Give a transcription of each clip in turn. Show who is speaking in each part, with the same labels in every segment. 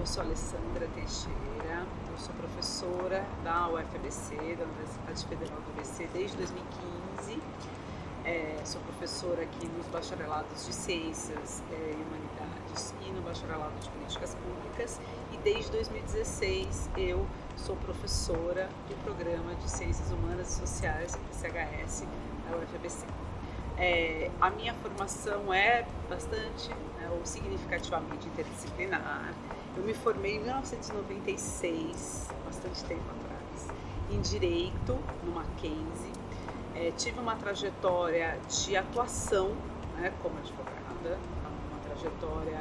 Speaker 1: eu sou Alessandra Teixeira, eu sou professora da UFABC, da Universidade Federal do ABC, desde 2015. Sou professora aqui nos bacharelados de Ciências e Humanidades e no bacharelado de Políticas Públicas, e desde 2016 eu sou professora do Programa de Ciências Humanas e Sociais, CHS, da UFABC. A minha formação é bastante, ou significativamente interdisciplinar. Eu me formei em 1996, bastante tempo atrás, em Direito, no Mackenzie. Tive uma trajetória de atuação, como advogada, uma trajetória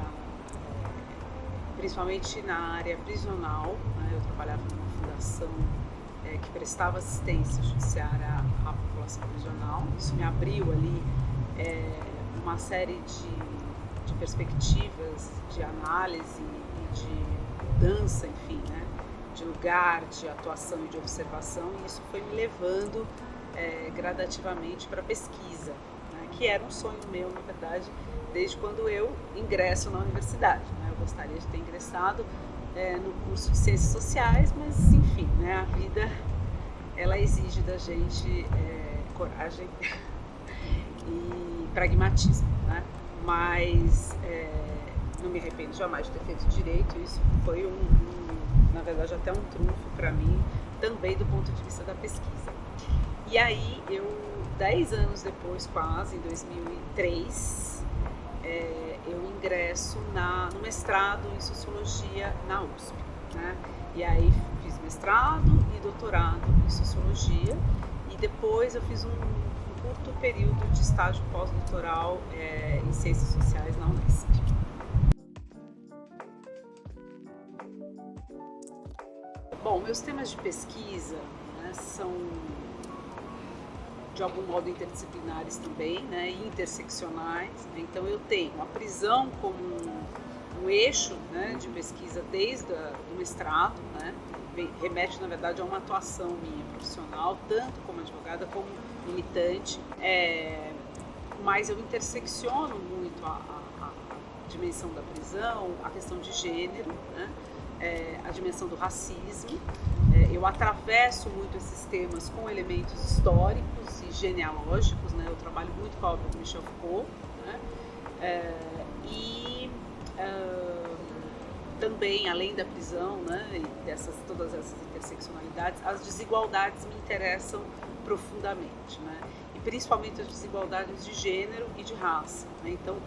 Speaker 1: principalmente na área prisional. Eu trabalhava numa fundação que prestava assistência judiciária à população prisional. Isso me abriu ali uma série de perspectivas de análise e de mudança, enfim, de lugar, de atuação e de observação, e isso foi me levando gradativamente para a pesquisa, que era um sonho meu, na verdade, desde quando eu ingresso na universidade. Eu gostaria de ter ingressado no curso de Ciências Sociais, mas, enfim, a vida ela exige da gente coragem e pragmatismo, mas não me arrependo jamais de ter feito direito. Isso foi na verdade, até um trunfo para mim, também do ponto de vista da pesquisa. E aí, 10 anos depois, quase, em 2003, eu ingresso no mestrado em Sociologia na USP. E aí fiz mestrado e doutorado em Sociologia, e depois eu fiz um curto período de estágio pós-doutoral em Ciências Sociais na Unesp. Bom, meus temas de pesquisa são de algum modo interdisciplinares também, e interseccionais. Então eu tenho a prisão como um eixo de pesquisa desde o mestrado, remete na verdade a uma atuação minha profissional, tanto como advogada como militante, mas eu intersecciono muito a dimensão da prisão, a questão de gênero, a dimensão do racismo. Eu atravesso muito esses temas com elementos históricos e genealógicos. Eu trabalho muito com a obra do Michel Foucault, e também, além da prisão, e todas essas interseccionalidades, as desigualdades me interessam profundamente, e principalmente as desigualdades de gênero e de raça. Então,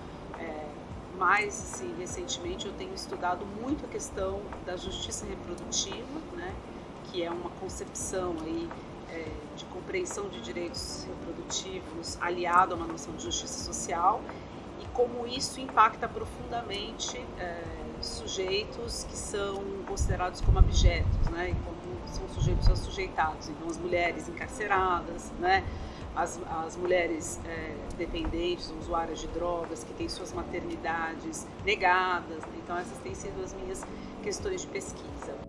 Speaker 1: mais recentemente eu tenho estudado muito a questão da justiça reprodutiva, que é uma concepção aí, de compreensão de direitos reprodutivos aliado a uma noção de justiça social, e como isso impacta profundamente sujeitos que são considerados como objetos, e como são sujeitos assujeitados. Então, as mulheres encarceradas, as mulheres dependentes, usuárias de drogas, que têm suas maternidades negadas. Então, essas têm sido as minhas questões de pesquisa.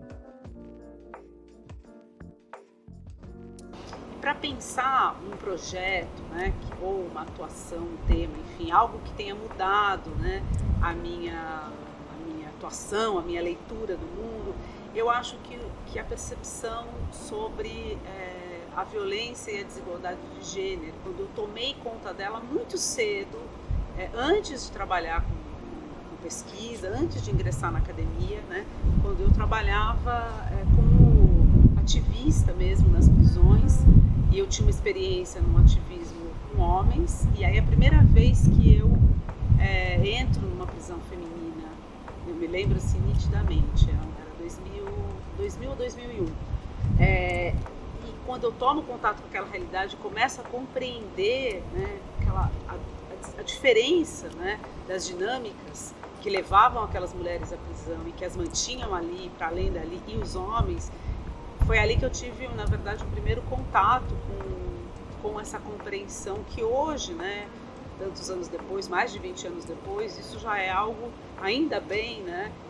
Speaker 1: Para pensar um projeto, ou uma atuação, um tema, enfim, algo que tenha mudado a minha atuação, a minha leitura do mundo, eu acho que a percepção sobre a violência e a desigualdade de gênero, quando eu tomei conta dela muito cedo, antes de trabalhar com pesquisa, antes de ingressar na academia, quando eu trabalhava como ativista mesmo nas prisões, e eu tinha uma experiência no ativismo com homens, e aí a primeira vez que eu entro numa prisão feminina, eu me lembro assim nitidamente, era 2000 ou 2001, e quando eu tomo contato com aquela realidade, começo a compreender a diferença das dinâmicas que levavam aquelas mulheres à prisão e que as mantinham ali, para além dali, e os homens. Foi ali que eu tive, na verdade, o primeiro contato com essa compreensão que hoje, tantos anos depois, mais de 20 anos depois, isso já é algo, ainda bem,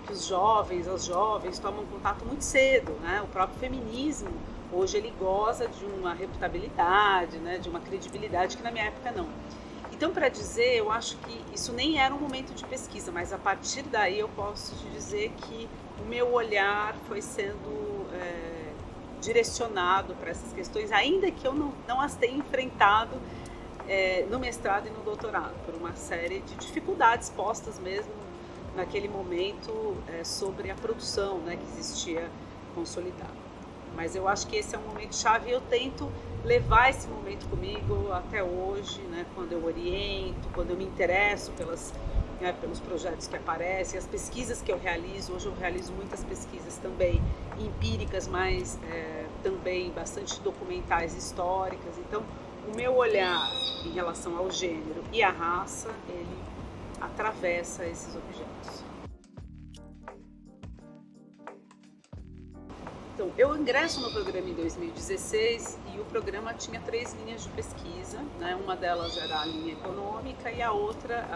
Speaker 1: que os jovens, as jovens tomam contato muito cedo. O próprio feminismo, hoje ele goza de uma reputabilidade, de uma credibilidade que na minha época não. E Então, para dizer, eu acho que isso nem era um momento de pesquisa, mas a partir daí eu posso te dizer que o meu olhar foi sendo direcionado para essas questões, ainda que eu não as tenha enfrentado no mestrado e no doutorado, por uma série de dificuldades postas mesmo naquele momento sobre a produção, né, que existia consolidada. Mas eu acho que esse é um momento chave e eu tento levar esse momento comigo até hoje, né, quando eu oriento, quando eu me interesso pelos projetos que aparecem, as pesquisas que eu realizo. Hoje eu realizo muitas pesquisas também empíricas, mas também bastante documentais históricas. Então, o meu olhar em relação ao gênero e à raça, ele atravessa esses objetos. Então, eu ingresso no programa em 2016 e o programa tinha 3 linhas de pesquisa, né? Uma delas era a linha econômica e a outra,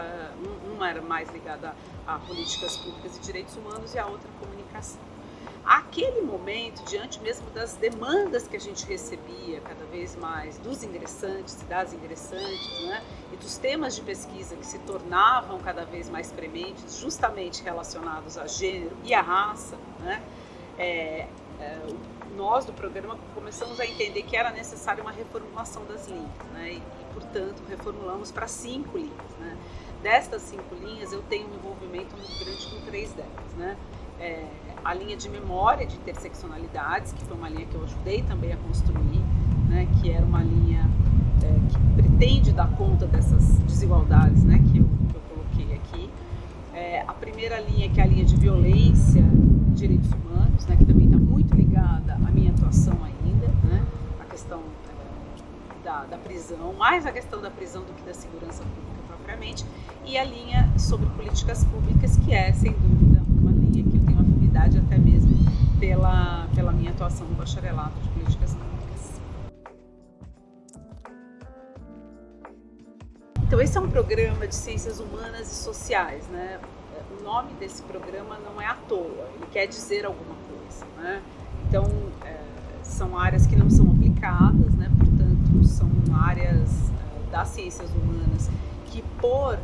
Speaker 1: uma era mais ligada a políticas públicas e direitos humanos e a outra a comunicação. Aquele momento, diante mesmo das demandas que a gente recebia cada vez mais dos ingressantes e das ingressantes, né? E dos temas de pesquisa que se tornavam cada vez mais prementes, justamente relacionados a gênero e a raça, né? Nós do programa começamos a entender que era necessária uma reformulação das linhas, né? E portanto, reformulamos para 5 linhas, né? Destas 5 linhas, eu tenho um envolvimento muito grande com 3 delas, né? A linha de memória de interseccionalidades, que foi uma linha que eu ajudei também a construir, né? Que era uma linha que pretende dar conta dessas desigualdades, né? que eu coloquei aqui. A primeira linha, que é a linha de violência e direitos humanos, né? Que também está muito ligada à minha atuação ainda, né? A questão da prisão, mais a questão da prisão do que da segurança pública propriamente, e a linha sobre políticas públicas, que é, sem dúvida, uma linha que eu tenho afinidade até mesmo pela minha atuação no bacharelado de políticas públicas. Então, esse é um programa de ciências humanas e sociais, né? O nome desse programa não é à toa, ele quer dizer alguma coisa, né? Então, são áreas que não são aplicadas, né? Portanto, são áreas das ciências humanas que, por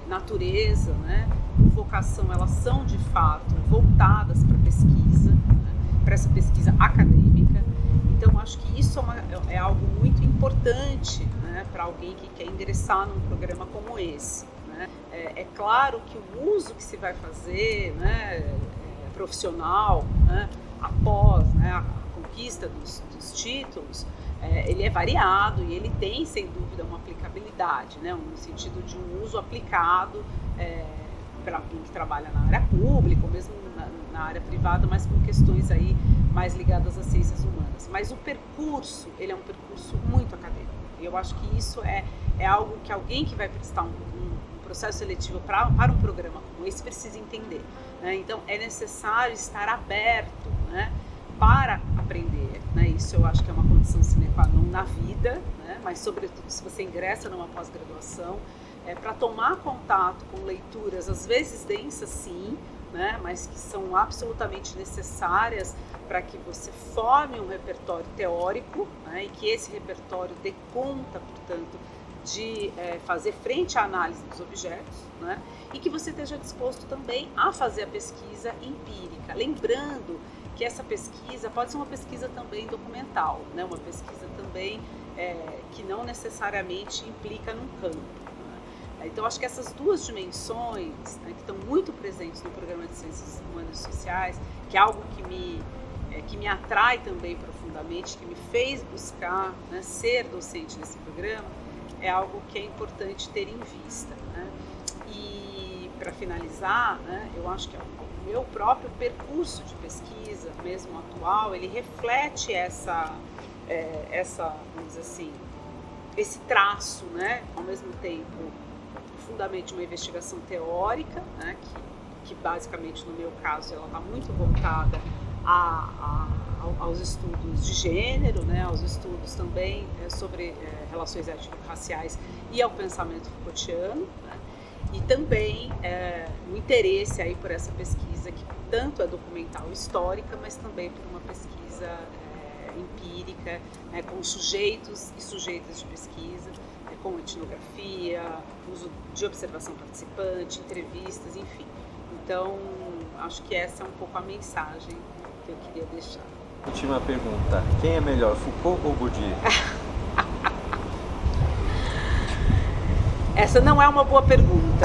Speaker 1: natureza, né, vocação, elas são de fato voltadas para pesquisa, né, para essa pesquisa acadêmica. Então, acho que isso é algo muito importante, né, para alguém que quer ingressar num programa como esse, né. É claro que o uso que se vai fazer, né, profissional, né, após, né, a conquista dos títulos, ele é variado e ele tem, sem dúvida, uma aplicabilidade, né, no sentido de um uso aplicado para alguém que trabalha na área pública ou mesmo na área privada, mas com questões aí mais ligadas às ciências humanas. Mas o percurso, ele é um percurso muito acadêmico. E eu acho que isso é algo que alguém que vai prestar um processo seletivo para um programa como esse precisa entender, né? Então, é necessário estar aberto, né, para aprender, né? Isso eu acho que é uma condição sine qua non na vida, né? Mas sobretudo se você ingressa numa pós-graduação, para tomar contato com leituras às vezes densas, sim, né? Mas que são absolutamente necessárias para que você forme um repertório teórico, né? E que esse repertório dê conta, portanto, de fazer frente à análise dos objetos, né? E que você esteja disposto também a fazer a pesquisa empírica, lembrando que essa pesquisa pode ser uma pesquisa também documental, né? Uma pesquisa também que não necessariamente implica num campo, né? Então, acho que essas duas dimensões, né, que estão muito presentes no programa de Ciências Humanas e Sociais, que é algo que me atrai também profundamente, que me fez buscar, né, ser docente nesse programa, é algo que é importante ter em vista, né? E, para finalizar, né, eu acho que o meu próprio percurso de pesquisa, mesmo atual, ele reflete vamos dizer assim, esse traço, né, ao mesmo tempo, profundamente uma investigação teórica, né, que basicamente, no meu caso, ela está muito voltada aos estudos de gênero, né, aos estudos também sobre relações étnico-raciais e ao pensamento Foucaultiano, né, e também o interesse aí por essa pesquisa que tanto é documental e histórica, mas também por uma pesquisa empírica, né, com sujeitos e sujeitas de pesquisa, com etnografia, uso de observação participante, entrevistas, enfim. Então, acho que essa é um pouco a mensagem que eu queria deixar.
Speaker 2: Última pergunta. Quem é melhor, Foucault ou Bourdieu?
Speaker 1: Essa não é uma boa pergunta.